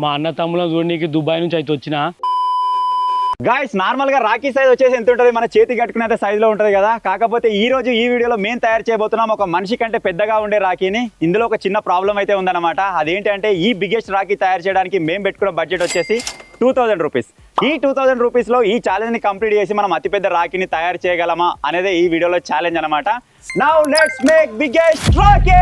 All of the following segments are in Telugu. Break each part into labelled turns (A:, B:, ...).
A: మా అన్న తమ్ములను చూడనీకి దుబాయ్ నుంచి అయితే వచ్చిన
B: గాయ్స్ నార్మల్ గా రాఖీ సైజ్ వచ్చేసి ఎంత ఉంటుంది, మన చేతి కట్టుకునే సైజ్ లో ఉంటుంది కదా. కాకపోతే ఈ రోజు ఈ వీడియోలో మేము తయారు చేయబోతున్నాం ఒక మనిషి కంటే పెద్దగా ఉండే రాఖీని. ఇందులో ఒక చిన్న ప్రాబ్లం అయితే ఉందన్నమాట. అదేంటి అంటే ఈ బిగ్గెస్ట్ రాఖీ తయారు చేయడానికి మేము పెట్టుకున్న బడ్జెట్ వచ్చేసి 2000 రూపీస్. ఈ 2000 రూపీస్లో ఈ ఛాలెంజ్ ని కంప్లీట్ చేసి మనం అతిపెద్ద రాఖీని తయారు చేయగలమా అనేది ఈ వీడియోలో ఛాలెంజ్ అనమాట. Now let's make biggest Rakhi.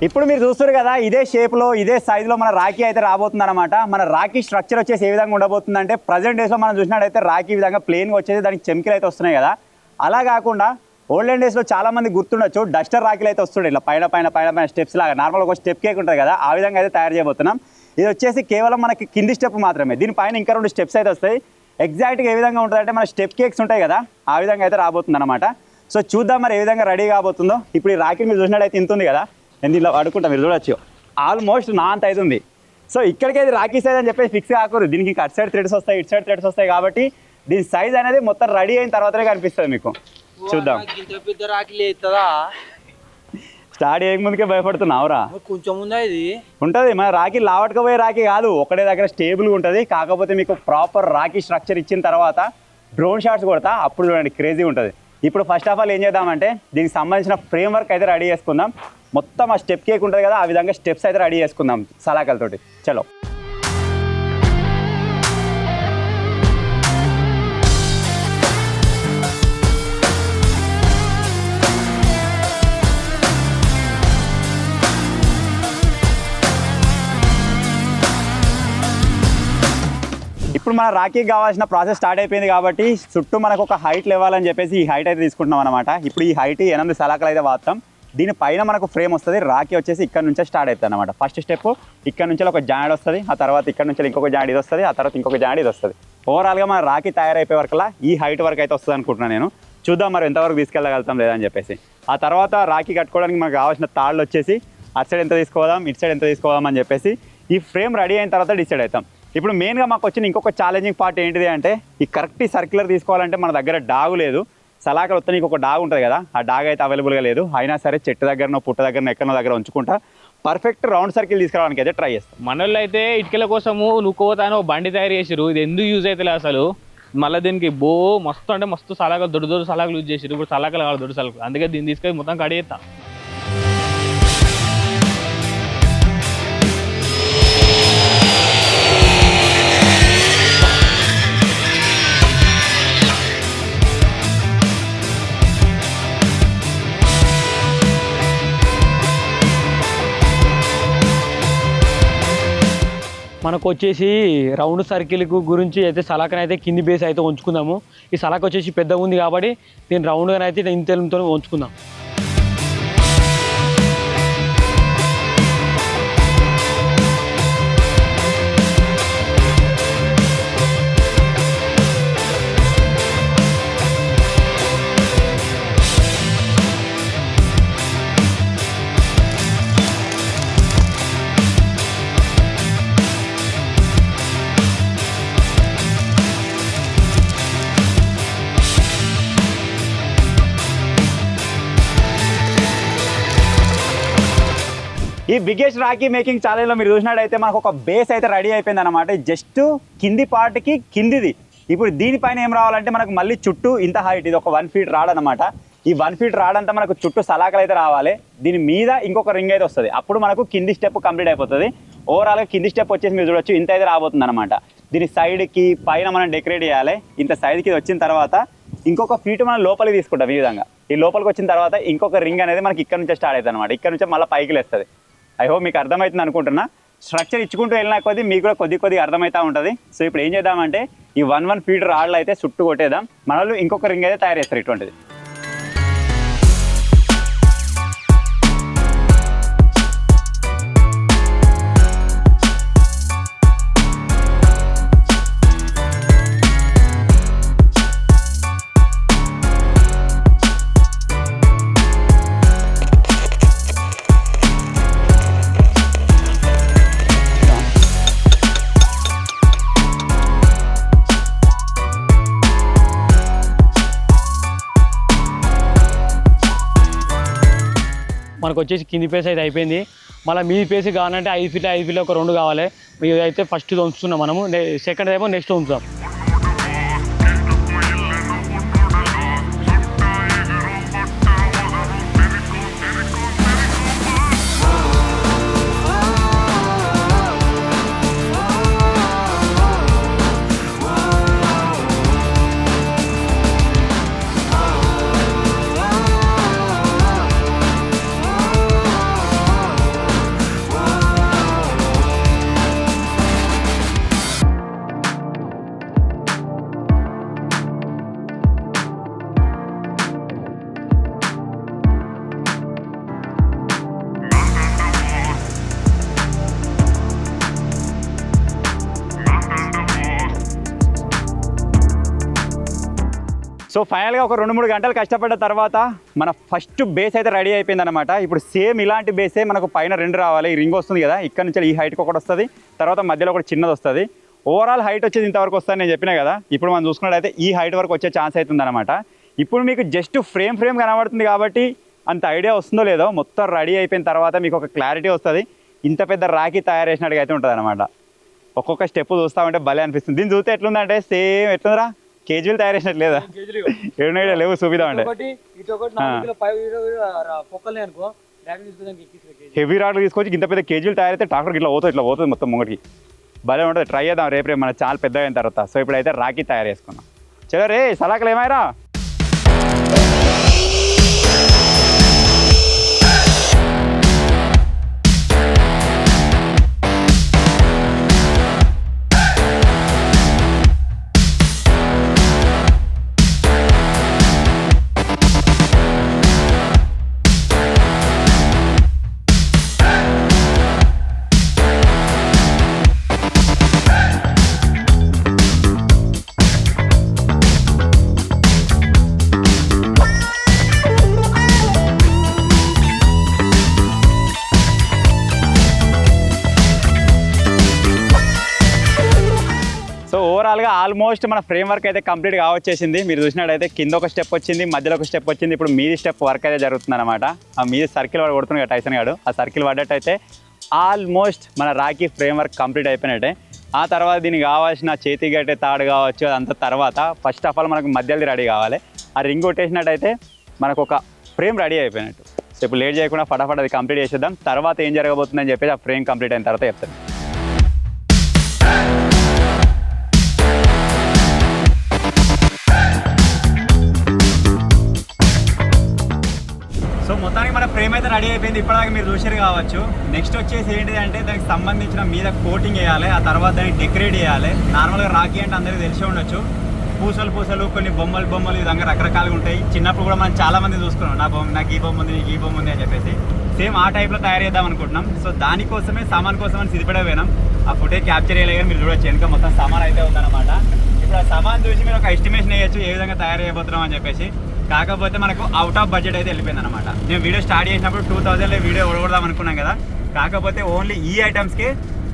B: ఇప్పుడు మీరు చూస్తారు కదా, ఇదే షేప్లో ఇదే సైజులో మన రాఖీ అయితే రాబోతుంది అనమాట. మన రాఖీ స్ట్రక్చర్ వచ్చేసి ఏ విధంగా ఉండబోతుంది అంటే, ప్రజెంట్ డేస్లో మనం చూసినట్టయితే రాఖీ విధంగా ప్లెయిన్గా వచ్చేసి దానికి చెమ్కిలు అయితే వస్తున్నాయి కదా. అలా కాకుండా ఓల్డెన్ డేస్లో చాలా మంది గుర్తుండొచ్చు, డస్టర్ రాఖీలు అయితే వస్తుండే ఇట్లా పైన పైన పైన పైన స్టెప్స్ లాగా. నార్మల్గా ఒక స్టెప్ కేక్ ఉంటుంది కదా, ఆ విధంగా అయితే తయారు చేయబోతున్నాం. ఇది వచ్చేసి కేవలం మనకి కింది స్టెప్ మాత్రమే, దీనిపైన ఇంకా 2 స్టెప్స్ అయితే వస్తాయి. ఎగ్జాక్ట్గా ఏ విధంగా ఉంటుంది అంటే మన స్టెప్ కేక్స్ ఉంటాయి కదా, ఆ విధంగా అయితే రాబోతుంది అనమాట. సో చూద్దాం మరి ఏ విధంగా రెడీ కాబోతుందో. ఇప్పుడు ఈ రాఖీ మీరు చూసినట్టయితే ఇంత ఉంది కదా, నేను ఇలా అడుకుంటా, మీరు చూడొచ్చు ఆల్మోస్ట్ నా అంత అవుతుంది. సో ఇక్కడికి అది రాఖీ సైజ్ అని చెప్పేసి ఫిక్స్ కాకూడదు. దీనికి అటు సైడ్ థ్రెడ్స్ వస్తాయి, ఇటు సైడ్ థ్రెడ్స్ వస్తాయి, కాబట్టి దీని సైజ్ అనేది మొత్తం రెడీ అయిన తర్వాతనే కనిపిస్తుంది మీకు. చూద్దాం. స్టార్ట్ చేయక ముందుకే భయపడుతున్నావురా?
C: కొంచెం ఉందా ఇది
B: ఉంటుంది మన రాఖీ లావట్కపోయే రాఖీ కాదు, ఒకటే దగ్గర స్టేబుల్గా ఉంటుంది. కాకపోతే మీకు ప్రాపర్ రాఖీ స్ట్రక్చర్ ఇచ్చిన తర్వాత డ్రోన్ షాట్స్ కొడతా, అప్పుడు చూడండి క్రేజీ ఉంటుంది. ఇప్పుడు ఫస్ట్ ఆఫ్ ఆల్ ఏం చేద్దామంటే దీనికి సంబంధించిన ఫ్రేమ్ వర్క్ అయితే రెడీ చేసుకుందాం. మొత్తం ఆ స్టెప్ కేక్ ఉంటుంది కదా, ఆ విధంగా స్టెప్స్ అయితే రెడీ చేసుకుందాం సలాకలతోటి. చలో. ఇప్పుడు మన రాఖీకి కావాల్సిన ప్రాసెస్ స్టార్ట్ అయిపోయింది కాబట్టి చుట్టూ మనకు ఒక హైట్ ఇవ్వాలని చెప్పేసి ఈ హైట్ అయితే తీసుకుంటున్నాం అనమాట. ఇప్పుడు ఈ హైట్ 8 సలాకలు అయితే వాడతాం. దీనిపైన మనకు ఫ్రేమ్ వస్తుంది. రాఖీ వచ్చేసి ఇక్కడ నుంచే స్టార్ట్ అవుతుంది అనమాట. ఫస్ట్ స్టెప్ ఇక్కడ నుంచి ఒక జాయింట్ వస్తుంది, ఆ తర్వాత ఇక్కడ నుంచి ఇంకొక జాయింట్ ఇది వస్తుంది, ఆ తర్వాత ఇంకొక జాయింట్ ఇది వస్తుంది. ఓవరాల్గా మన రాఖీ తయారైపోయే వరకులా ఈ హైట్ వరకు అయితే వస్తుంది అనుకుంటున్నాను నేను. చూద్దాం మరి ఎంతవరకు తీసుకెళ్ళగలుగుతాం లేదని చెప్పేసి. ఆ తర్వాత రాఖీ కట్టుకోవడానికి మనకు కావాల్సిన తాళ్ళు వచ్చేసి అటు సైడ్ ఎంత తీసుకోదాం, ఇటు సైడ్ ఎంత తీసుకోదాం అని చెప్పేసి ఈ ఫ్రేమ్ రెడీ అయిన తర్వాత డిసైడ్ అవుతాం. ఇప్పుడు మెయిన్గా మాకు వచ్చిన ఇంకొక ఛాలెంజింగ్ పార్ట్ ఏంటిది అంటే, ఈ కరెక్ట్ సర్క్యులర్ తీసుకోవాలంటే మన దగ్గర డాగు లేదు. సలాకలు వస్తే నీకు ఒక డాగ్ ఉంటుంది కదా, ఆ డాగ్ అయితే అవైలబుల్గా లేదు. అయినా సరే చెట్టు దగ్గరనో పుట్ట దగ్గర ఎక్కడో దగ్గర ఉంచుకుంటా పర్ఫెక్ట్ రౌండ్ సర్కిల్ తీసుకురావడానికి అయితే ట్రై చేస్తాం.
A: మనోళ్ళు అయితే ఇటుకల కోసము నువ్వుకోతాను బండి తయారు చేసిరు. ఇది ఎందుకు యూజ్ అవుతుంది అసలు? మళ్ళీ దీనికి మస్తు అంటే మస్తు సలాకలు దొడ్డు సలాకలు యూజ్ చేసిరు. ఇప్పుడు సలాకలు కావాలి దొడ్డు సలాకలు, అందుకే దీన్ని తీసుకొని మొత్తం కడిగేస్తాం. మనకు వచ్చేసి రౌండ్ సర్కిల్ గురించి అయితే సలాకని అయితే కింది బేస్ అయితే ఉంచుకుందాము. ఈ సలాక వచ్చేసి పెద్దగా ఉంది కాబట్టి దీన్ని రౌండ్గా అయితే ఇంతతో ఉంచుకుందాం.
B: ఈ బిగ్గెస్ట్ రాఖీ మేకింగ్ ఛాలెంజ్లో మీరు చూసినట్టయితే మనకు ఒక బేస్ అయితే రెడీ అయిపోయింది అనమాట. జస్ట్ కింది పార్ట్కి కిందిది. ఇప్పుడు దీనిపైన ఏం రావాలంటే మనకు మళ్ళీ చుట్టూ ఇంత హైట్, ఇది ఒక 1 ఫీట్ రాడ్ అనమాట. ఈ 1 ఫీట్ రాడంతా మనకు చుట్టూ సలాకలు అయితే రావాలి. దీని మీద ఇంకొక రింగ్ అయితే వస్తుంది. అప్పుడు మనకు కింది స్టెప్ కంప్లీట్ అయిపోతుంది. ఓవరాల్గా కింది స్టెప్ వచ్చేసి మీరు చూడొచ్చు ఇంత అయితే రాబోతుంది అనమాట. దీని సైడ్కి పైన మనం డెకరేట్ చేయాలి. ఇంత సైడ్కి వచ్చిన తర్వాత ఇంకొక ఫీట్ మనం లోపలికి తీసుకుంటాం ఈ విధంగా. ఈ లోపలికి వచ్చిన తర్వాత ఇంకొక రింగ్ అనేది మనకి ఇక్కడ నుంచే స్టార్ట్ అవుతుంది అనమాట. ఇక్కడ నుంచే మళ్ళీ పైకి లేస్తుంది. ఐ హోప్ మీకు అర్థమవుతుంది అనుకుంటున్నా. స్ట్రక్చర్ ఇచ్చుకుంటూ వెళ్ళినా కొద్దీ మీకు కూడా కొద్ది అర్థమవుతూ ఉంటుంది. సో ఇప్పుడు ఏం చేద్దామంటే ఈ 1 ఫీట్ రాళ్ళు అయితే చుట్టూ కొట్టేద్దాం. మనల్ని ఇంకొక రింగ్ అయితే తయారు చేస్తారు ఇటువంటిది.
C: మనకు వచ్చేసి కింది పేస్ అయితే అయిపోయింది. మళ్ళీ మీ పేస్ కావాలంటే 5 ఫీట్ ఒక 2 కావాలి. ఇది అయితే ఫస్ట్ ఉంచుతున్నాం మనము. సెకండ్ ఏమో నెక్స్ట్ ఉంచుతాం. సో ఫైనల్గా ఒక 2-3 గంటలు కష్టపడ్డ తర్వాత మన ఫస్ట్ బేస్ అయితే రెడీ అయిపోయింది అనమాట. ఇప్పుడు సేమ్ ఇలాంటి బేసే మనకు పైన 2 రావాలి. ఈ రింగ్ వస్తుంది కదా, ఇక్కడ నుంచి ఈ హైట్కి ఒకటి వస్తుంది, తర్వాత మధ్యలో ఒకటి చిన్నది వస్తుంది. ఓవరాల్ హైట్ వచ్చేది ఇంతవరకు వస్తుంది నేను చెప్పినా కదా. ఇప్పుడు మనం చూసుకున్నట్టయితే ఈ హైట్ వరకు వచ్చే ఛాన్స్ అవుతుంది అనమాట. ఇప్పుడు మీకు జస్ట్ ఫ్రేమ్ కనబడుతుంది కాబట్టి అంత ఐడియా వస్తుందో లేదో, మొత్తం రెడీ అయిపోయిన తర్వాత మీకు ఒక క్లారిటీ వస్తుంది. ఇంత పెద్ద రాఖీ తయారు చేసినట్టుగా అయితే ఉంటుంది అనమాట. ఒక్కొక్క స్టెప్ చూస్తామంటే భలే అనిపిస్తుంది. దీన్ని చూస్తే ఎట్లుందంటే సేమ్ ఎట్లుందిరా కేజీలు తయారు చేసినట్టు లేదా, 7 లేవు చూపిద్దాం అంటే. హెవీ రాడ్లు తీసుకొచ్చి ఇంత పెద్ద కేజీలు తయారైతే ట్రాక్టర్ ఇట్లా పోతుంది మొత్తం ముంగటికి. భలే ఉంటుంది. ట్రై చేద్దాం రేపు మన చాలా పెద్దగా అయిన తర్వాత. సో ఇప్పుడైతే రాఖీ తయారు చేసుకున్నాం. చలో రే సలాకలు ఏమైరా. ఓవరాల్గా ఆల్మోస్ట్ మన ఫ్రేమ్ వర్క్ అయితే కంప్లీట్ కావచ్చేసింది. మీరు చూసినట్టయితే కింద ఒక స్టెప్ వచ్చింది, మధ్యలో ఒక స్టెప్ వచ్చింది. ఇప్పుడు మీది స్టెప్ వర్క్ అయితే జరుగుతుంది అనమాట. ఆ మీది సర్కిల్ వాడు కొడుతుంది కదా టైసన్ గాడు, ఆ సర్కిల్ పడ్డట్టయితే ఆల్మోస్ట్ మన రాఖీ ఫ్రేమ్ వర్క్ కంప్లీట్ అయిపోయినట్టే. ఆ తర్వాత దీనికి కావాల్సిన చేతి గట్టే తాడు కావచ్చు అదంతా తర్వాత ఫస్ట్ ఆఫ్ ఆల్ మనకు మధ్యలో రెడీ కావాలి. ఆ రింగ్ కొట్టేసినట్టయితే మనకు ఒక ఫ్రేమ్ రెడీ అయిపోయినట్టు. సో ఇప్పుడు లేట్ చేయకుండా ఫటాఫట్ అది కంప్లీట్ చేసేద్దాం. తర్వాత ఏం జరగబోతుందని చెప్పేసి ఆ ఫ్రేమ్ కంప్లీట్ అయిన తర్వాత చెప్తాను. సో మొత్తానికి మన ఫ్రేమ్ అయితే రెడీ అయిపోయింది. ఇప్పటిదాకా మీరు చూసారు కావచ్చు. నెక్స్ట్ వచ్చేసి ఏంటిది అంటే దానికి సంబంధించిన మీద కోటింగ్ వేయాలి, ఆ తర్వాత దాన్ని డెకరేట్ చేయాలి. నార్మల్గా రాఖీ అంటే అందరికీ తెలిసి ఉండొచ్చు, పూసలు కొన్ని బొమ్మలు ఈ విధంగా రకరకాలుగా ఉంటాయి. చిన్నప్పుడు కూడా మనం చాలా మంది చూసుకున్నాం, నాకు ఈ బొమ్మ ఉంది, ఈ బొమ్మ ఉంది అని చెప్పేసి. సేమ్ ఆ టైప్లో తయారు చేద్దాం అనుకుంటున్నాం. సో దానికోసమే సామాన్ కోసమని సిద్ధిపడే పోయినాం. ఆ ఫుటేజ్ క్యాప్చర్ చేయలేదు, మీరు చూడొచ్చు వెనుక మొత్తం సామాన్ అయితే ఉందన్నమాట. ఇప్పుడు ఆ సామాన్ చూసి మీరు ఒక ఎస్టిమేషన్ వేయచ్చు ఏ విధంగా తయారు చేయబోతున్నాం అని చెప్పేసి. కాకపోతే మనకు అవుట్ ఆఫ్ బడ్జెట్ అయితే వెళ్ళిపోయింది అనమాట. నేను వీడియో స్టార్ట్ చేసినప్పుడు 2000లో వీడియో ఓడగొడదాం అనుకున్నాం కదా, కాకపోతే ఓన్లీ ఈ ఐటమ్స్కి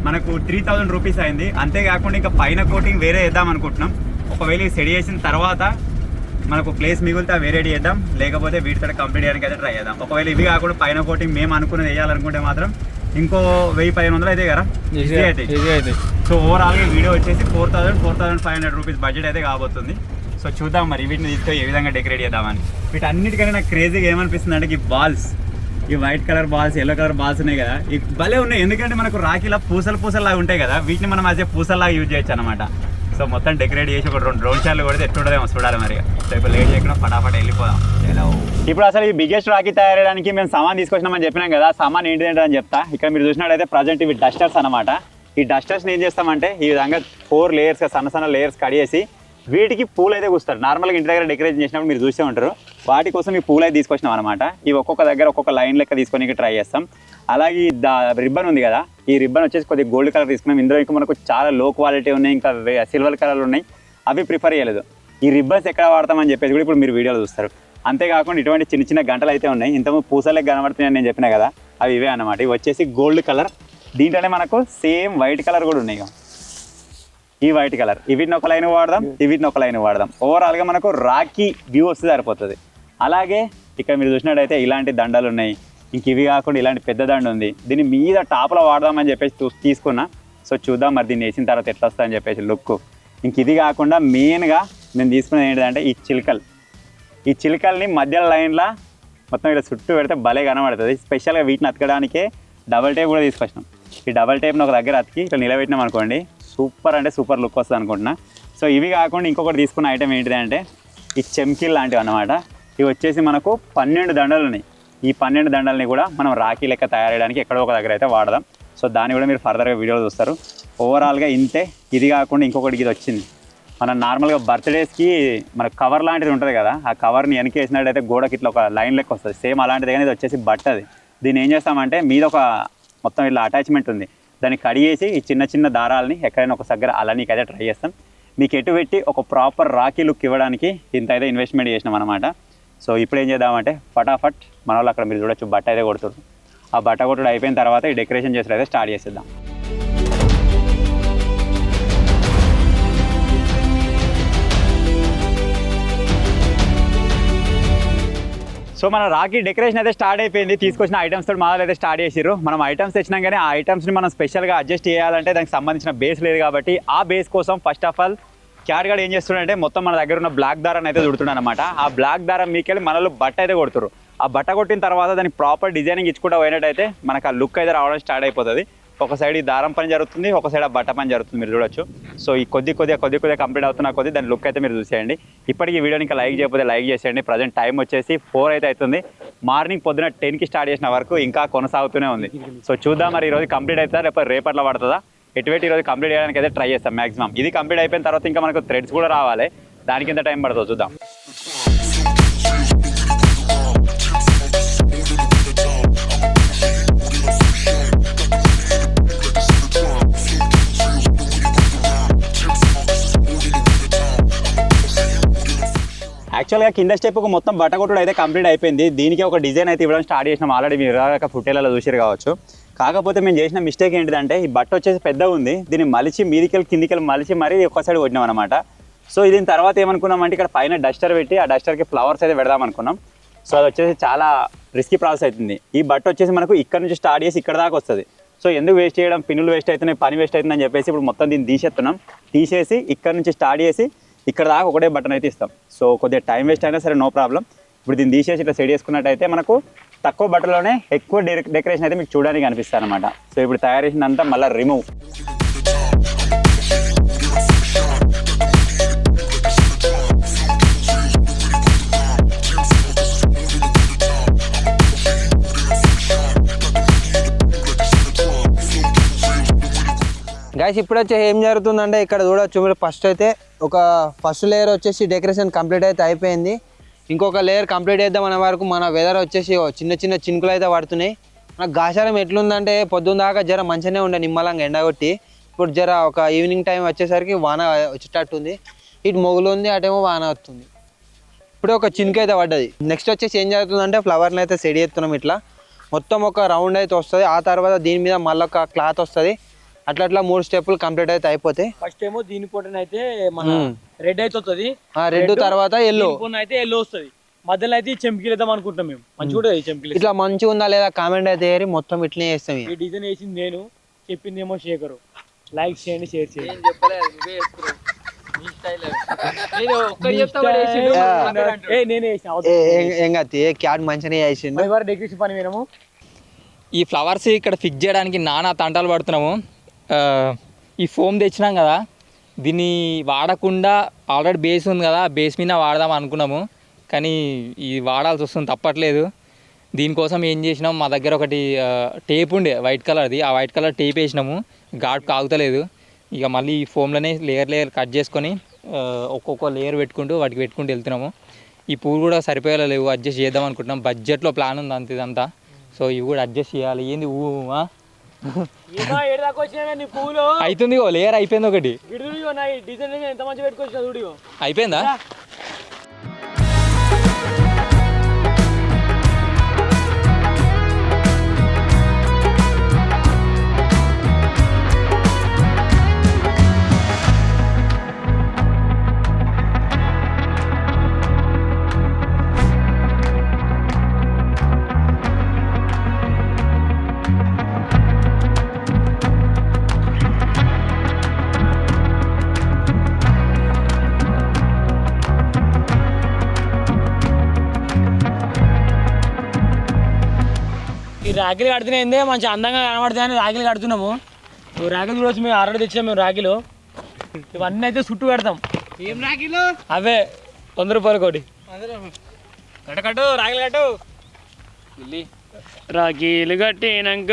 C: మనకు 3000 రూపీస్ అయింది. అంతేకాకుండా ఇంకా పైన కోటింగ్ వేరే వేద్దాం అనుకుంటున్నాం. ఒకవేళ సెట్ చేసిన తర్వాత మనకు ప్లేస్ మిగిలితే వేరేది చేద్దాం, లేకపోతే వీటితో కంప్లీట్ చేయడానికి అయితే ట్రై చేద్దాం. ఒకవేళ ఇవి కాకుండా పైన కోటింగ్ మేము అనుకున్నది వేయాలనుకుంటే మాత్రం ఇంకో 1000-1500 అయితే కదా అయితే. సో ఓవరాల్గా వీడియో వచ్చేసి 4500 రూపీస్ బడ్జెట్ అయితే కాబోతుంది. సో చూద్దాం మరి వీటిని తీసుకొని ఏ విధంగా డెకరేట్ చేద్దామని. వీటన్నిటికన్నా నాకు క్రేజీగా ఏమనిపిస్తుంది అంటే ఈ బాల్స్, ఈ white colour balls, yellow colour balls ఉన్నాయి కదా, ఈ భలే ఉన్నాయి. ఎందుకంటే మనకు రాఖీలా పూసలు లాగా ఉంటాయి కదా, వీటిని మనం అదే పూసల్లాగా యూజ్ చేయొచ్చు అనమాట. సో సో మొత్తం డెకరేట్ చేసి ఒక 2 డ్రోన్ షాట్లు కొడితే ఎట్లుంటుందేమో చూడాలి మరి. సో ఇప్పుడు లేట్ చేయకుండా ఫటాఫట్ వెళ్ళిపోదాం. ఇప్పుడు అసలు ఈ బిగ్గెస్ట్ రాకీ తయారడానికి మేము సామాన్ తీసుకొచ్చినామని చెప్పినాం కదా. సామాన్ ఏంటిదంటే అని చెప్తా. ఇక్కడ మీరు చూసినట్టయితే ప్రజెంట్ ఇవి డస్టర్స్ అనమాట. ఈ డస్టర్స్ని ఏం చేస్తామంటే ఈ విధంగా 4 లేయర్స్గా సన్న లేయర్స్ కడిగేసి వీటికి పూలు అయితే కూస్తారు. నార్మల్గా ఇంటి దగ్గర డెకరేషన్ చేసినప్పుడు మీరు చూసే ఉంటారు. వాటి కోసం ఈ పూలు అయితే తీసుకొచ్చినాం అనమాట. ఇవి ఒక్కొక్క దగ్గర ఒక్కొక్క లైన్ లెక్క తీసుకొని ట్రై చేస్తాం. అలాగే రిబ్బన్ ఉంది కదా, ఈ రిబ్బన్ వచ్చేసి కొద్దిగా గోల్డ్ కలర్ తీసుకున్నాం. ఇందులో ఇంకా మనకు చాలా లో క్వాలిటీ ఉన్నాయి, ఇంకా సిల్వర్ కలర్లు ఉన్నాయి, అవి ప్రిఫర్ చేయలేదు. ఈ రిబ్బన్స్ ఎక్కడ వాడతామని చెప్పేసి కూడా ఇప్పుడు మీరు వీడియోలో చూస్తారు. అంతేకాకుండా ఇటువంటి చిన్న చిన్న గంటలు అయితే ఉన్నాయి. ఇంతకుముందు పూసలే కనబడుతున్నాయని నేను చెప్పిన కదా, అవి ఇవే అన్నమాట. ఇవి వచ్చేసి గోల్డ్ కలర్. దీంట్లోనే మనకు సేమ్ వైట్ కలర్ కూడా ఉన్నాయి. ఈ వైట్ కలర్ వీటిని ఒక లైన్ వాడదాం, వీటిని ఒక లైన్ వాడదాం. ఓవరాల్గా మనకు రాఖీ వ్యూ వస్తే సరిపోతుంది. అలాగే ఇక్కడ మీరు చూసినట్టయితే ఇలాంటి దండలు ఉన్నాయి. ఇంక ఇవి కాకుండా ఇలాంటి పెద్ద దండ ఉంది. దీని మీద టాప్లో వాడదామని చెప్పేసి తీసుకున్నా. సో చూద్దాం మరి దీన్ని వేసిన తర్వాత ఎట్లా వస్తుందని చెప్పేసి లుక్. ఇంక ఇది కాకుండా మెయిన్గా నేను తీసుకున్నది ఏంటంటే ఈ చిలుకలు. ఈ చిలుకల్ని మధ్య లైన్లో మొత్తం ఇక్కడ చుట్టూ పెడితే భలే కనబడుతుంది. స్పెషల్గా వీటిని అతకడానికే డబల్ టేప్ కూడా తీసుకొచ్చినాం. ఈ డబల్ టేప్ని ఒక దగ్గర అతికి ఇట్లా నిలబెట్టినాం అనుకోండి, సూపర్ అంటే సూపర్ లుక్ వస్తుంది అనుకుంటున్నా. సో ఇవి కాకుండా ఇంకొకటి తీసుకున్న ఐటమ్ ఏంటిది అంటే ఈ చెమ్కీలు లాంటివి అన్నమాట. ఇవి వచ్చేసి మనకు 12 దండలు ఉన్నాయి. ఈ 12 దండల్ని కూడా మనం రాఖీ లెక్క తయారయ్యడానికి ఎక్కడో ఒక దగ్గర అయితే వాడదాం. సో దాన్ని కూడా మీరు ఫర్దర్గా వీడియోలో చూస్తారు. ఓవరాల్గా ఇంతే. ఇది కాకుండా ఇంకొకటి ఇది వచ్చింది. మనం నార్మల్గా బర్త్డేస్కి మన కవర్ లాంటిది ఉంటుంది కదా, ఆ కవర్ని వెనక్కి వేసినట్టయితే గోడకి ఇట్లా ఒక లైన్ లెక్క వస్తుంది. సేమ్ అలాంటిది కానీ ఇది వచ్చేసి బట్టది. దీన్ని ఏం చేస్తామంటే మీద ఒక మొత్తం ఇట్లా అటాచ్మెంట్ ఉంది, దాన్ని కడిగేసి ఈ చిన్న చిన్న దారాలని ఎక్కడైనా ఒక దగ్గర అలా నీకైతే ట్రై చేస్తాం. మీకు ఎటు పెట్టి ఒక ప్రాపర్ రాఖీ లుక్ ఇవ్వడానికి ఇంత అయితే ఇన్వెస్ట్మెంట్ చేసినాం అనమాట. సో ఇప్పుడు ఏం చేద్దామంటే ఫటాఫట్ మన వాళ్ళు అక్కడ మీరు చూడొచ్చు బట్ట అయితే కొడుతున్నారు. ఆ బట్ట కొట్టుడు అయిపోయిన తర్వాత ఈ డెకరేషన్ చేసి అయితే స్టార్ట్ చేసేద్దాం. సో మన రాఖీ డెకరేషన్ అయితే స్టార్ట్ అయిపోయింది. తీసుకొచ్చిన ఐటమ్స్ తోటి మాదలు అయితే స్టార్ట్ చేసిర్రు. మనం ఐటమ్స్ తెచ్చినాం కానీ ఆ ఐటమ్స్ని మనం స్పెషల్గా అడ్జస్ట్ చేయాలంటే దానికి సంబంధించిన బేస్ లేదు కాబట్టి ఆ బేస్ కోసం first of all cat guard ఏం చేస్తున్నాడంటే మొత్తం మన దగ్గర ఉన్న బ్లాక్ దారాన్ని అయితే చుడుతున్నాడు అనమాట. ఆ బ్లాక్ దారం మీకెళ్ళి మనలో బట్ట అయితే కొడుతురు. ఆ బట్ట కొట్టిన తర్వాత దానికి ప్రాపర్ డిజైనింగ్ ఇచ్చుకుంటూ పోయినట్టయితే మనకు ఆ లుక్ అయితే రావడం స్టార్ట్ అయిపోతుంది. ఒక సైడ్ ఈ దారం పని జరుగుతుంది, ఒక సైడ్ ఆ బట్ట పని జరుగుతుంది, మీరు చూడొచ్చు. సో ఈ కొద్దిగా కంప్లీట్ అవుతున్న కొద్ది దాని లుక్ అయితే మీరు చూసేయండి. ఇప్పటికీ వీడియోని ఇంకా లైక్ చేయకపోతే లైక్ చేసేయండి. ప్రజెంట్ టైం వచ్చేసి 4 అయితే అవుతుంది. మార్నింగ్ పొద్దున 10కి స్టార్ట్ చేసిన వరకు ఇంకా కొనసాగుతూనే ఉంది. సో చూద్దాం మరి ఈరోజు కంప్లీట్ అవుతుందా రేపట్లో పడుతుందా. ఎటువంటి ఈరోజు కంప్లీట్ చేయడానికి అయితే ట్రై చేస్తాం మాక్సిమం. ఇది కంప్లీట్ అయిపోయిన తర్వాత ఇంకా మనకు థ్రెడ్స్ కూడా రావాలి, దానికి ఎంత టైం పడుతుందో చూద్దాం. యాక్చువల్గా కింద స్టెప్కు మొత్తం బట్ట కొట్టుడు అయితే కంప్లీట్ అయిపోయింది. దీనికి ఒక డిజైన్ అయితే ఇవ్వడం స్టార్ట్ చేసినాం. ఆల్రెడీ మీరు ఫుటేలలో చూసారు కావచ్చు. కాకపోతే మేము చేసిన మిస్టేక్ ఏంటిదంటే ఈ బట్ట వచ్చేసి పెద్దగా ఉంది, దీన్ని మలిచి మీదికెళ్ళి కిందికెళ్ళి మలిచి మరీ ఒక సైడ్ కొట్టినాం అనమాట. సో దీని తర్వాత ఏమనుకున్నామంటే ఇక్కడ పైన డస్టర్ పెట్టి ఆ డస్టర్కి ఫ్లవర్స్ అయితే పెడదాం అనుకున్నాం. సో అది వచ్చేసి చాలా రిస్కీ ప్రాసెస్ అవుతుంది. ఈ బట్ట వచ్చేసి మనకు ఇక్కడ నుంచి స్టార్ట్ చేసి ఇక్కడ దాకా వస్తుంది. సో ఎందుకు వేస్ట్ చేయడం, పిన్నులు వేస్ట్ అవుతున్నాయి, పని వేస్ట్ అవుతుందని చెప్పేసి ఇప్పుడు మొత్తం దీన్ని తీసేస్తున్నాం. తీసేసి ఇక్కడ నుంచి స్టార్ట్ చేసి ఇక్కడ దాకా ఒకటే బటన్ అయితే ఇస్తాం. సో కొద్దిగా టైం వేస్ట్ అయినా సరే నో ప్రాబ్లం. ఇప్పుడు దీన్ని తీసేసి ఇట్లా సెట్ చేసుకున్నట్టయితే మనకు తక్కువ బట్టలోనే ఎక్కువ డెకరేషన్ అయితే మీకు చూడడానికి అనిపిస్తుంది అనమాట. సో ఇప్పుడు తయారు చేసినంతా మళ్ళీ రిమూవ్.
D: గైస్ ఇప్పుడు వచ్చేసి ఏం జరుగుతుందంటే ఇక్కడ చూడొచ్చు మీరు. ఫస్ట్ లేయర్ వచ్చేసి డెకరేషన్ కంప్లీట్ అయితే అయిపోయింది. ఇంకొక లేయర్ కంప్లీట్ చేద్దాం అనే వరకు మన వెదర్ వచ్చేసి చిన్న చిన్న చినుకులు అయితే పడుతున్నాయి. మనకు గాచారం ఎట్లుందంటే పొద్దున్న దాకా జర మంచిగానే ఉండే నిమ్మలంగా ఎండగొట్టి, ఇప్పుడు జర ఒక ఈవినింగ్ టైం వచ్చేసరికి వాన వచ్చేటట్టుంది. ఇటు మొగులు ఉంది, అటేమో వాన వస్తుంది. ఇప్పుడు ఒక చినుకు అయితే పడ్డది. నెక్స్ట్ వచ్చేసి ఏం జరుగుతుందంటే ఫ్లవర్ని అయితే సెట్ చేస్తున్నాం. ఇట్లా మొత్తం ఒక రౌండ్ అయితే వస్తుంది. ఆ తర్వాత దీని మీద మళ్ళీ ఒక క్లాత్ వస్తుంది. అట్లా 3 స్టెప్పులు కంప్లీట్ అయితే అయిపోతాయి.
E: ఫస్ట్ ఏమో దీని పొట్టన అయితే మన రెడ్ అయితే వస్తుంది,
D: రెడ్ తర్వాత ఎల్లో
E: అయితే ఎల్లో వస్తుంది. మధ్యలో అయితే చెంపికలు వేద్దాం అనుకుంటాం మేము. మంచిగా కూడా చెంపికలు
D: ఇట్లా మంచిగా ఉందా లేదా కామెంట్ అయితే ఏరి మొత్తం ఇట్లనే చేస్తాం.
E: ఈ డిజైన్ వేసింది నేను, చెప్పింది ఏమో శేఖరు. లైక్ చేయండి, షేర్ చేయండి.
D: ఏం కాదు, క్యాట్ మంచిగానే చేసిండు.
E: డెకరేషన్ పని వినము.
F: ఈ ఫ్లవర్స్ ఇక్కడ ఫిక్స్ చేయడానికి నానా తంటాలు పడుతున్నాము. ఈ ఫోమ్ తెచ్చినాం కదా, దీన్ని వాడకుండా ఆల్రెడీ బేస్ ఉంది కదా, బేస్ మీద వాడదాం అనుకున్నాము, కానీ ఇది వాడాల్సి వస్తుంది, తప్పట్లేదు. దీనికోసం ఏం చేసినాం, మా దగ్గర ఒకటి టేప్ ఉండే వైట్ కలర్ది, ఆ వైట్ కలర్ టేప్ వేసినాము, ఘాట్ కాగుతలేదు. ఇక మళ్ళీ ఈ ఫోమ్లోనే లేయర్ కట్ చేసుకొని ఒక్కొక్క లేయర్ వాటికి పెట్టుకుంటూ వెళ్తున్నాము. ఈ పూలు కూడా సరిపోయేలా లేవు, అడ్జస్ట్ చేద్దాం అనుకుంటున్నాం. బడ్జెట్లో ప్లాన్ ఉంది అంత ఇదంతా. సో ఇవి కూడా అడ్జస్ట్ చేయాలి. ఏంది
E: పూలు
F: అవుతుంది, లేయర్ అయిపోయింది ఒకటి,
E: డిజైన్ ఎంత మంచిగా పెట్టుకొచ్చిన చూడు,
F: అయిపోయిందా?
E: ఈ రాఖీలు కడుతున్నాయిందే మంచి అందంగా కనబడుతాయని రాఖీలు కడుతున్నాము. రాఖీలు చూడవచ్చు, మేము ఆర్డర్ తెచ్చాము. మేము రాఖీలు ఇవన్నీ అయితే చుట్టూ పెడతాం. ఏం రాఖీలు అవే 100 రూపాయలు కోటి కట్టు రాఖీలు కట్టు. రాఖీలు కట్టినాక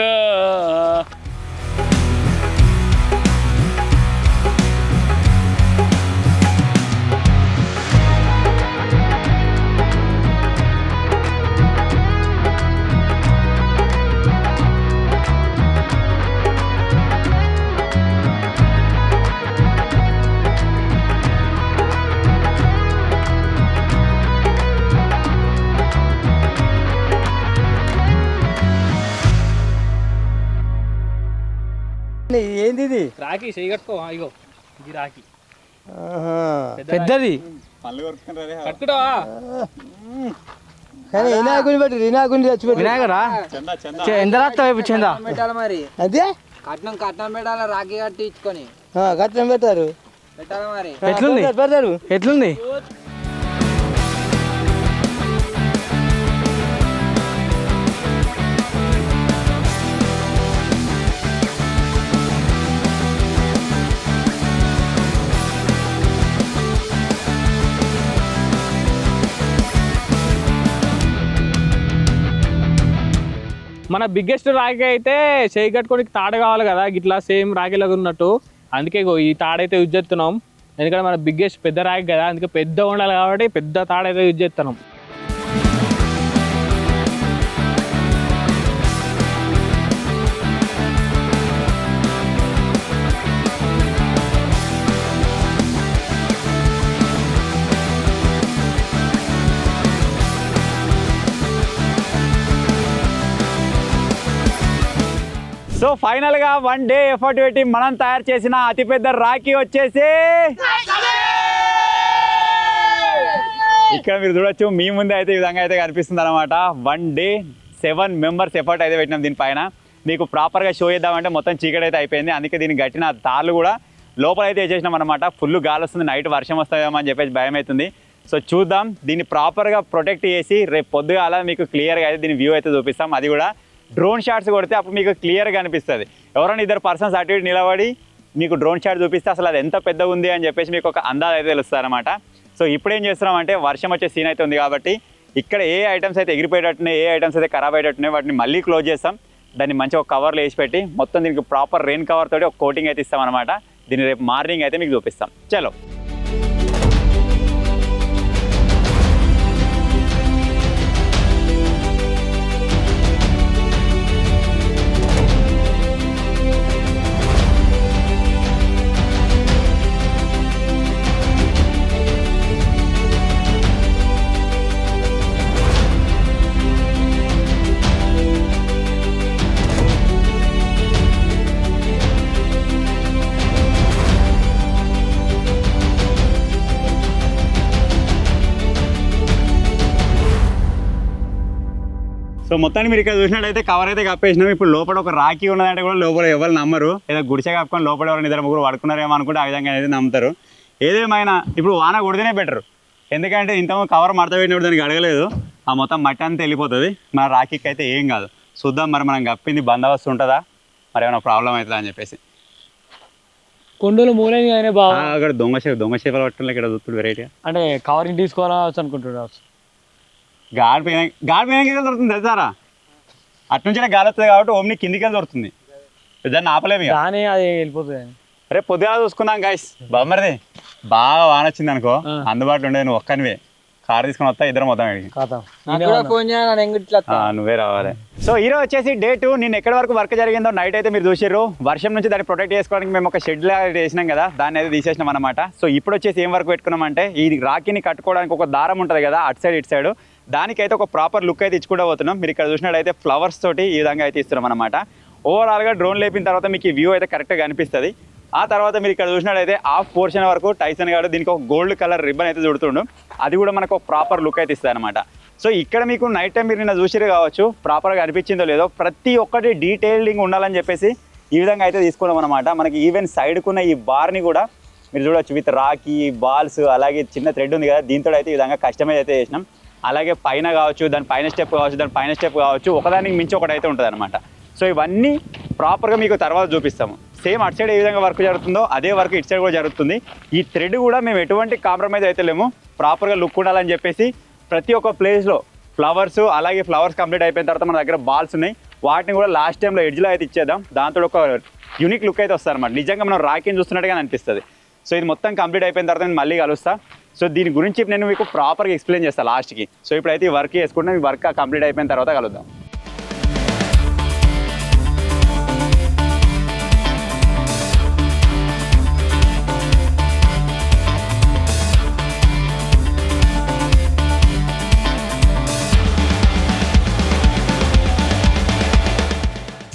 D: ఏంది ఇది?
A: రాఖీ చేయి కట్టుకో, ఇగో ఇది రాఖీ
D: పెద్దది
A: కట్టుకుంటావా?
D: కానీ వినాయకుని పెట్టి వినాయకుని తెచ్చిపెట్టి వినాయకరా ఎంత రాస్తావు చందా
G: పెట్టాలి మరి,
D: అదే
G: కట్నం పెట్టాలి, రాఖీ కట్టి ఇచ్చుకొని
D: కట్నం పెట్టారు
G: పెట్టాలి మరి.
D: ఎట్లుంది పెడతారు ఎట్లుంది?
A: మన బిగ్గెస్ట్ రాఖీ అయితే చేయి కట్టుకోనికి తాడు కావాలి కదా, ఇట్లా సేమ్ రాఖీలాగా ఉన్నట్టు. అందుకే ఈ తాడైతే యూజ్ చేస్తున్నాం, ఎందుకంటే మన బిగ్గెస్ట్ పెద్ద రాఖీ కదా, అందుకే పెద్ద ఉండాలి కాబట్టి పెద్ద తాడైతే యూజ్ చేస్తున్నాం.
B: సో ఫైనల్గా 1 డే ఎఫర్ట్ పెట్టి మనం తయారు చేసిన అతిపెద్ద రాఖీ వచ్చేసి ఇక్కడ మీరు చూడొచ్చు, మీ ముందే అయితే ఈ విధంగా అయితే కనిపిస్తుంది అనమాట. 1 డే 7 మెంబర్స్ ఎఫర్ట్ అయితే పెట్టినాం దీనిపైన. మీకు ప్రాపర్గా షో చేద్దామంటే మొత్తం చీకటి అయితే అయిపోయింది, అందుకే దీన్ని కట్టిన తాళ్ళు కూడా లోపల అయితే వేసేసినాం అనమాట. ఫుల్ గాలి వస్తుంది, నైట్ వర్షం వస్తుందేమో అని చెప్పేసి భయం అవుతుంది. సో చూద్దాం, దీన్ని ప్రాపర్గా ప్రొటెక్ట్ చేసి రేపు పొద్దుగాల మీకు క్లియర్గా అయితే దీని వ్యూ అయితే చూపిస్తాం. అది కూడా డ్రోన్ షాట్స్ కొడితే అప్పుడు మీకు క్లియర్గా కనిపిస్తుంది. ఎవరైనా 2 పర్సన్స్ అటు ఇటు నిలబడి మీకు డ్రోన్ షాట్ చూపిస్తే అసలు అది ఎంత పెద్దగా ఉంది అని చెప్పేసి మీకు ఒక అందాజ అయితే తెలుస్తుంది అనమాట. సో ఇప్పుడు ఏం చేస్తున్నామంటే వర్షం వచ్చే సీన్ అయితే ఉంది కాబట్టి ఇక్కడ ఏ ఐటమ్స్ అయితే ఎగిరిపోయేటట్టున్నాయి, ఏ ఐటమ్స్ అయితే ఖరాబ్ అయ్యేటట్టున్నాయి వాటిని మళ్ళీ క్లోజ్ చేస్తాం. దాన్ని మంచిగా ఒక కవర్లో వేసి పెట్టి మొత్తం దీనికి ప్రాపర్ రెయిన్ కవర్ తోటి ఒక కోటింగ్ అయితే ఇస్తాం అనమాట. దీన్ని రేపు మార్నింగ్ అయితే మీకు చూపిస్తాం. చలో సో మొత్తాన్ని మీరు ఇక్కడ చూసినట్టయితే కవర్ అయితే కప్పేసినాం. ఇప్పుడు లోపల ఒక రాఖీ ఉన్నదంటే కూడా లోపల ఎవరు నమ్మరు, ఏదో గుడిసె కప్పుకొని లోపల ఎవరు 2-3 పడుకున్నారేమో అనుకుంటే ఆ విధంగా అయితే నమ్ముతారు. ఏదేమైనా ఇప్పుడు వాన కొడితేనే బెటర్, ఎందుకంటే ఇంతకుముందు కవర్ మడత పెట్టినప్పుడు దానికి అడగలేదు, ఆ మొత్తం మట్టి అంతా వెళ్ళిపోతుంది. మన రాఖీకి అయితే ఏం కాదు. చూద్దాం మరి మనం కప్పింది బందోబస్తు ఉంటుందా, మరి ఏమైనా ప్రాబ్లం అవుతుందా అని చెప్పేసి.
E: కొండలు మూలని కానీ బావ
B: అక్కడ దొంగ చేపలు పట్టుకుని ఇక్కడ చూస్తుంది వెరైటీగా.
E: అంటే కవరింగ్ తీసుకోవచ్చు అనుకుంటున్నాడు.
B: గాడి పైన దొరుకుతుంది తెలుసారా, అట్నుంచి గాలి వస్తుంది కాబట్టి ఓమ్ని కిందికి వెళ్ళి దొరుకుతుంది, దాన్ని ఆపలేము ఇక.
E: కానీ అది వెళ్ళిపోతుంది.
B: రేపు పొద్దుగా చూసుకుందాం గైస్. బామ్మరిది బాగా వాన వచ్చింది అనుకో, అందుబాటులో ఉండేది నువ్వు ఒక్కనివే, కార్ తీసుకుని వస్తా, ఇద్దరం వద్దాం ఇక్కడికి.
G: ఫోన్ చేయాలి,
B: నువ్వే రావాలి. సో ఈరోజు వచ్చేసి డే 2. నేను ఎక్కడి వరకు వర్క్ జరిగిందో నైట్ అయితే మీరు చూసారు. వర్షం నుంచి దాన్ని ప్రొటెక్ట్ చేసుకోవడానికి మేము ఒక షెడ్ లాగా వేసినాం కదా, దాన్ని అయితే తీసేసినాం అనమాట. సో ఇప్పుడు వచ్చేసి ఏం వర్క్ పెట్టుకున్నామంటే, ఈ రాఖీని కట్టుకోవడానికి ఒక దారం ఉంటుంది కదా అటు సైడ్ ఇటు సైడ్, దానికైతే ఒక ప్రాపర్ లుక్ అయితే ఇచ్చుకుంటూ పోతున్నాం. మీరు ఇక్కడ చూసినట్టయితే ఫ్లవర్స్ తోటి ఈ విధంగా అయితే ఇస్తున్నాం అనమాట. ఓవరాల్గా డ్రోన్ లేపిన తర్వాత మీకు ఈ వ్యూ అయితే కరెక్ట్గా కనిపిస్తుంది. ఆ తర్వాత మీరు ఇక్కడ చూసినట్టయితే హాఫ్ పోర్షన్ వరకు టైసన్ గారు దీనికి ఒక గోల్డ్ కలర్ రిబ్బన్ అయితే చుడుతుండు, అది కూడా మనకు ఒక ప్రాపర్ లుక్ అయితే ఇస్తుంది అనమాట. సో ఇక్కడ మీకు నైట్ టైం మీరు నిన్న చూసిరు కావచ్చు, ప్రాపర్గా అనిపించిందో లేదో, ప్రతి ఒక్కటి డీటెయిలింగ్ ఉండాలని చెప్పేసి ఈ విధంగా అయితే తీసుకున్నాం అనమాట. మనకి ఈవెన్ సైడ్కున్న ఈ బార్ని కూడా మీరు చూడవచ్చు, విత్ రాఖీ బాల్స్ అలాగే చిన్న థ్రెడ్ ఉంది కదా, దీంతో అయితే ఈ విధంగా కస్టమైజ్ అయితే చేసినాం. అలాగే పైన కావచ్చు, దాని పైన స్టెప్ కావచ్చు, ఒకదానికి మించి ఒకటి అయితే ఉంటుంది అనమాట. సో ఇవన్నీ ప్రాపర్గా మీకు తర్వాత చూపిస్తాము. సేమ్ అటు సైడ్ ఏ విధంగా వర్క్ జరుగుతుందో అదే వర్క్ ఇటు సైడ్ కూడా జరుగుతుంది. ఈ థ్రెడ్ కూడా మేము ఎటువంటి కాంప్రమైజ్ అయితే లేము, ప్రాపర్గా లుక్ ఉండాలని చెప్పేసి ప్రతి ఒక్క ప్లేస్లో ఫ్లవర్స్, అలాగే ఫ్లవర్స్ కంప్లీట్ అయిపోయిన తర్వాత మన దగ్గర బాల్స్ ఉన్నాయి, వాటిని కూడా లాస్ట్ టైంలో ఎడ్జ్లో అయితే ఇచ్చేద్దాం. దాంతో ఒక యూనిక్ లుక్ అయితే వస్తుంది అనమాట. నిజంగా మనం రాఖీని చూస్తున్నట్టుగా అనిపిస్తుంది. సో ఇది మొత్తం కంప్లీట్ అయిపోయిన తర్వాత నేను మళ్ళీ కలుస్తా. సో దీని గురించి నేను మీకు ప్రాపర్గా ఎక్స్ప్లెయిన్ చేస్తాను లాస్ట్కి. సో ఇప్పుడైతే ఈ వర్క్ చేసుకుంటే ఈ వర్క్ కంప్లీట్ అయిపోయిన తర్వాత కలుద్దాం.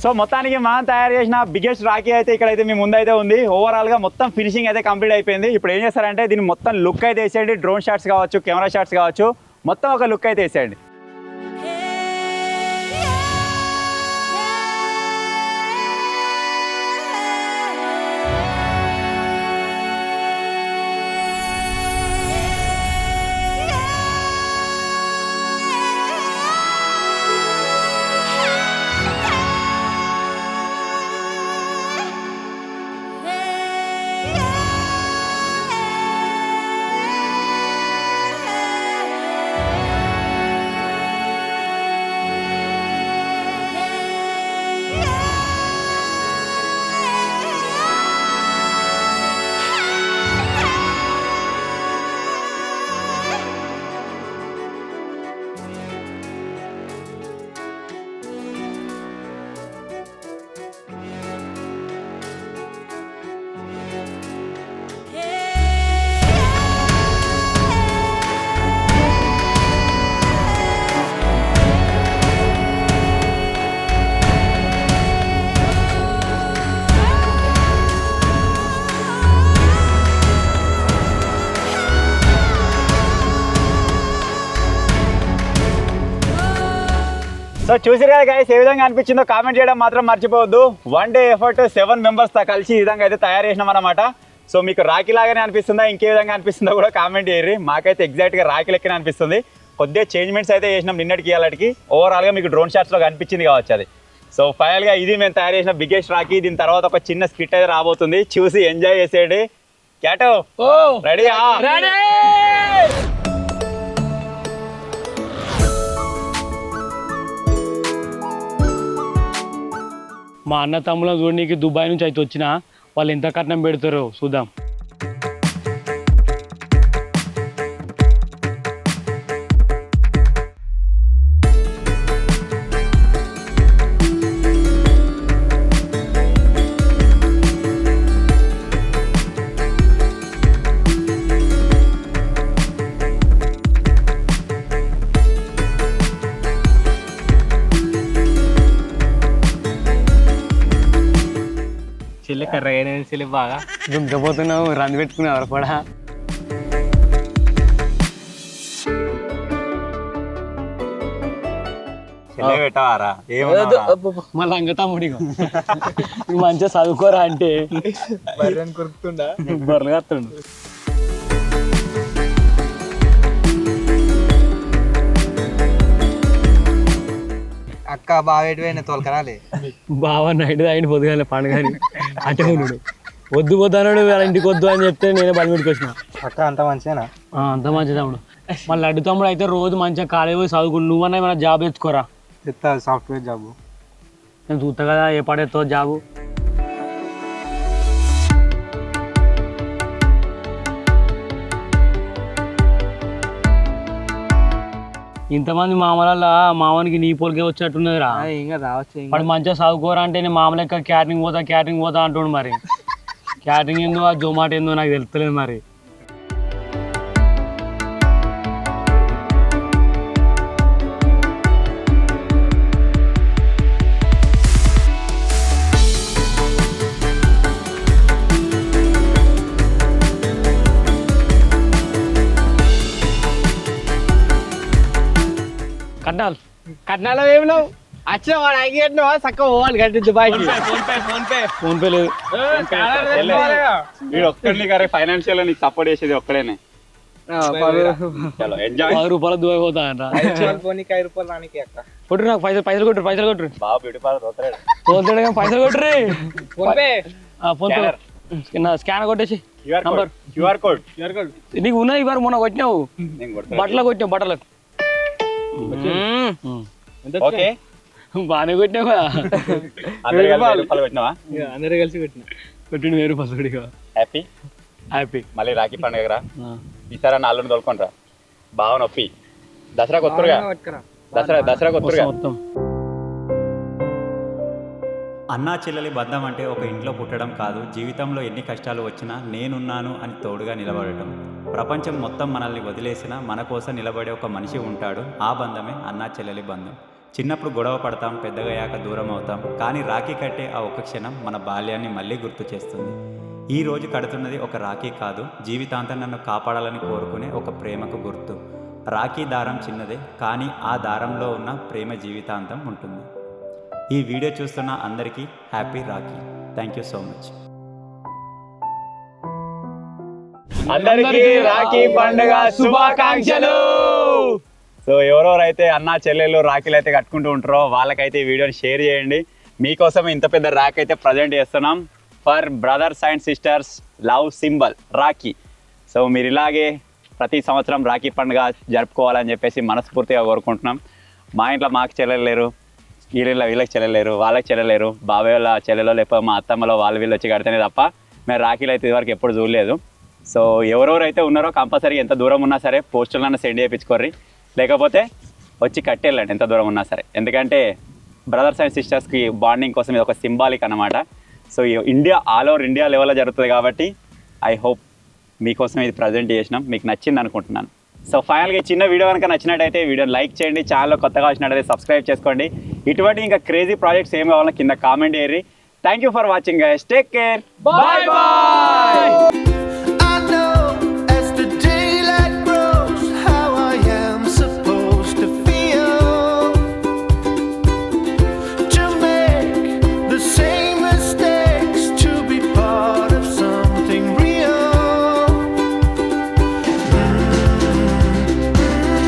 B: సో మొత్తానికి మనం తయారు చేసిన బిగ్గెస్ట్ రాఖీ అయితే ఇక్కడైతే మీ ముందైతే ఉంది. ఓవరాల్గా మొత్తం ఫినిషింగ్ అయితే కంప్లీట్ అయిపోయింది. ఇప్పుడు ఏం చేస్తారంటే దీన్ని మొత్తం లుక్ అయితే వేసేయండి, డ్రోన్ షాట్స్ కావచ్చు, కెమెరా షాట్స్ కావచ్చు, మొత్తం ఒక లుక్ అయితే వేసేయండి. సో చూసారు కదా గైస్, ఏ విధంగా అనిపించిందో కామెంట్ చేయడం మాత్రం మర్చిపోవద్దు. 1 డే ఎఫర్ట్ 7 మెంబర్స్తో కలిసి ఈ విధంగా అయితే తయారు చేసినాం అనమాట. సో మీకు రాఖీ లాగానే అనిపిస్తుందా, ఇంకే విధంగా అనిపిస్తుందో కూడా కామెంట్ చేయరు. మాకైతే ఎగ్జాక్ట్గా రాఖీ లెక్కనే అనిపిస్తుంది. కొద్దిగా చేంజ్మెంట్స్ అయితే చేసినాం నిన్నటికి ఇవాళకి. ఓవరాల్గా మీకు డ్రోన్ షాట్స్లో కనిపించింది కావచ్చు అది. సో ఫైనల్గా ఇది మేము తయారు చేసిన బిగ్గెస్ట్ రాఖీ. దీని తర్వాత ఒక చిన్న స్కిట్ అయితే రాబోతుంది, చూసి ఎంజాయ్ చేసేయండి. క్యాటో రెడీ?
E: మా అన్న తమ్ములను చూడడానికి దుబాయ్ నుంచి అయితే వచ్చిన, వాళ్ళు ఎంత కట్నం పెడతారో చూద్దాం.
A: చెల్లి కర్రగా చెల్లి బాగా
E: దుంకపోతున్నావు, రంది పెట్టుకున్నావు ఎవరు
B: పెట్టవారా
E: మళ్ళీ అంగ తమ్ముడి మంచిగా చదువుకోరా అంటే
A: కొరుకుతుండా
E: బర్రెలు కత్తుండు.
G: అక్క బాగా ఎటువైనా తోలకరాలే
E: బావ నైట్ ఆయన పొద్దుగానే పండుగ అంటే ఉన్నాడు. వద్దు వద్దు అన్నాడు వాళ్ళ ఇంటికి వద్దు అని చెప్తే నేనే బలిమిడికి వచ్చిన
G: అక్క అంత మంచిదేనా?
E: అంత మంచి తమ్ముడు. మళ్ళీ లడ్డు తమ్ముడు అయితే రోజు మంచిగా కాలేజ్ పోయి చదువుకుని నువ్వన్నా ఏమైనా జాబ్ తెచ్చుకోరా.
G: చెప్తా సాఫ్ట్వేర్ జాబ్.
E: నేను చూస్తా కదా ఏ పడేస్తావు జాబు. ఇంతమంది మామల మామనికి నీ పోలికే వచ్చేట్టున్నదిరా.
G: ఇంకా రావచ్చు.
E: వాడు మంచిగా చదువుకోరా అంటే నేను మామూలు లెక్క క్యాటరింగ్ పోతా అంటుండు. మరి క్యాటరింగ్ ఏందో ఆ జొమాటో ఏందో నాకు తెలుస్తలేదు మరి.
G: కట్నాలో ఏమి లేవు. వచ్చిన వాడు అడిగేట్టు చక్కగా పోవాలి కట్టి దుబాయ్కి.
E: ఫోన్ పే లేదు.
B: వీడు ఒక్కడిని గారే ఫైనాన్షియల్ నీకు సపోర్ట్ చేసేది ఒక్కడేనే. చలో ఎంజాయ్.
E: 10 రూపాయలు దుబాయ్ పోతా అంట.
G: 5 రూపాయలు రానికి అక్క.
E: కొట్టు నాకు పైసలు కొట్టురు.
B: బాబు బ్యూటీ పార్లర్ పోతాడు.
E: పోతాడు కానీ పైసలు కొట్టురే. ఫోన్ పే స్కానర్ కొట్టేసి
B: క్యూఆర్ కోడ్
E: నీకు ఉన్నది ఇవ్వరు. మొన్న కొట్టినావు బట్టలకు బట్టలకు.
B: ఓకే
E: బాగానే కొట్టినావు కదా.
G: అందరూ కలిసి పెట్టిన
E: కొట్టిండు 1000 రూపాయలు. హ్యాపీ.
B: మళ్ళీ రాఖీ పండుగ రా. ఈసారి నాలుగు తోలుకుంటారా బావ నొప్పి. దసరా కొత్తరుగా దసరా కొత్తరుగా
E: మొత్తం.
C: అన్నా చెల్లెలి బంధం అంటే ఒక ఇంట్లో పుట్టడం కాదు, జీవితంలో ఎన్ని కష్టాలు వచ్చినా నేనున్నాను అని తోడుగా నిలబడటం. ప్రపంచం మొత్తం మనల్ని వదిలేసినా మన కోసం నిలబడే ఒక మనిషి ఉంటాడు. ఆ బంధమే అన్నా చెల్లెలి బంధం. చిన్నప్పుడు గొడవ పడతాం, పెద్దగయ్యాక దూరం అవుతాం, కానీ రాఖీ కట్టే ఆ ఒక్క క్షణం మన బాల్యాన్ని మళ్ళీ గుర్తు చేస్తుంది. ఈ రోజు కడుతున్నది ఒక రాఖీ కాదు, జీవితాంతం నన్ను కాపాడాలని కోరుకునే ఒక ప్రేమకు గుర్తు. రాఖీ దారం చిన్నదే, కానీ ఆ దారంలో ఉన్న ప్రేమ జీవితాంతం ఉంటుంది. ఈ వీడియో చూస్తున్న అందరికీ happy Rakhi. Thank you so much.
B: అందరికీ రాఖీ పండుగ శుభాకాంక్షలు. సో ఎవరెవరైతే అన్నా చెల్లెళ్ళు రాఖీలు అయితే కట్టుకుంటూ ఉంటారో వాళ్ళకైతే ఈ వీడియోని షేర్ చేయండి. మీకోసం ఇంత పెద్ద రాఖీ అయితే ప్రజెంట్ చేస్తున్నాం for brothers and sisters love symbol Rakhi. So మీరు ఇలాగే ప్రతి సంవత్సరం రాఖీ పండుగ జరుపుకోవాలని చెప్పేసి మనస్ఫూర్తిగా కోరుకుంటున్నాం. మా ఇంట్లో మాకు చెల్లెలేరు, వీళ్ళకి చెల్లెలేరు, వాళ్ళకి చెల్లెలేరు, బాబాయ్ వాళ్ళ చెల్లెలో లేకపోతే మా అత్తమ్మలో వీళ్ళు వచ్చి కడితేనే తప్ప మేము రాఖీలు అయితే ఇదివరకు ఎప్పుడు చూడలేదు. సో ఎవరెవరైతే ఉన్నారో కంపల్సరీ ఎంత దూరం ఉన్నా సరే పోస్టులన్నా సెండ్ చేయించుకోర్రి, లేకపోతే వచ్చి కట్టేళ్ళండి ఎంత దూరం ఉన్నా సరే. ఎందుకంటే బ్రదర్స్ అండ్ సిస్టర్స్కి బాండింగ్ కోసం ఇది ఒక సింబాలిక్ అన్నమాట. So India all over India లెవెల్లో జరుగుతుంది కాబట్టి ఐ హోప్ మీకోసం ఇది ప్రజెంట్ చేసినాం, మీకు నచ్చింది అనుకుంటున్నాను. సో ఫైనల్గా చిన్న వీడియో కనుక నచ్చినట్టయితే వీడియోని లైక్ చేయండి, ఛానల్లో కొత్తగా వచ్చినట్టయితే సబ్స్క్రైబ్ చేసుకోండి. ఇటువంటి ఇంకా క్రేజీ ప్రాజెక్ట్స్ ఏం కావాలో కింద కామెంట్ చేయర్రి. Thank you for watching guys. Take care. Bye bye.